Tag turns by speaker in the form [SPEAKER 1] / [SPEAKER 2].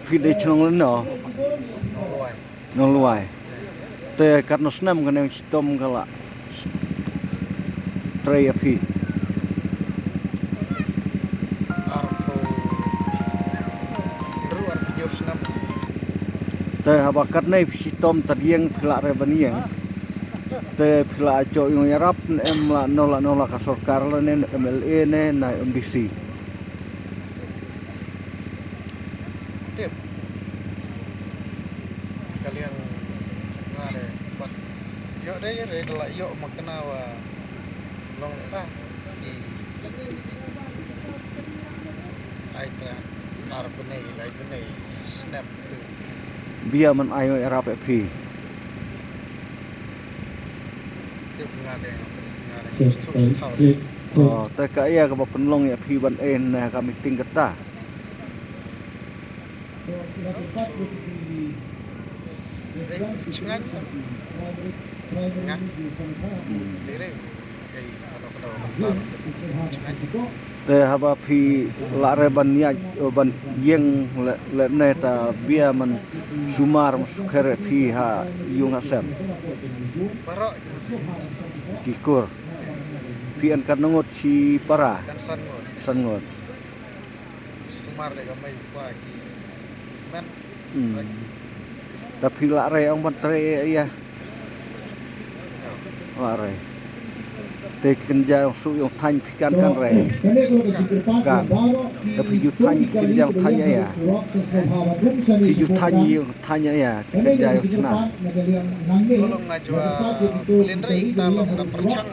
[SPEAKER 1] Phi để chong lên nó nong luai te kat no snam kan yang sitom kala tray phi te habakat nei sitom tadieng phila re banieng te phila cho yung yarap em la nola ka sarkar la nen MLA ne na MDC
[SPEAKER 2] tip kalian ngare pat yo re dala yo makna wa long ta di aita arbene snap
[SPEAKER 1] bia man ayo yarap phi
[SPEAKER 2] tip ngare
[SPEAKER 1] te ka ya ka penlong ya phi ban en na ka meeting kata te haba phi la re ban ya ban yeng le ne ta bia man sumar khere phi ha yung asem kikur phi an kan ngot si para
[SPEAKER 2] dan
[SPEAKER 1] sangot
[SPEAKER 2] sumar le gamay kwa ki men
[SPEAKER 1] tapi la re ang ban tre ya la re te kinja su yung thanh kan re kan tapi yu thanh kinja thanh ya yu thanh ya kinja yung chna
[SPEAKER 2] tolong ngajwa lindra ikta long na perchang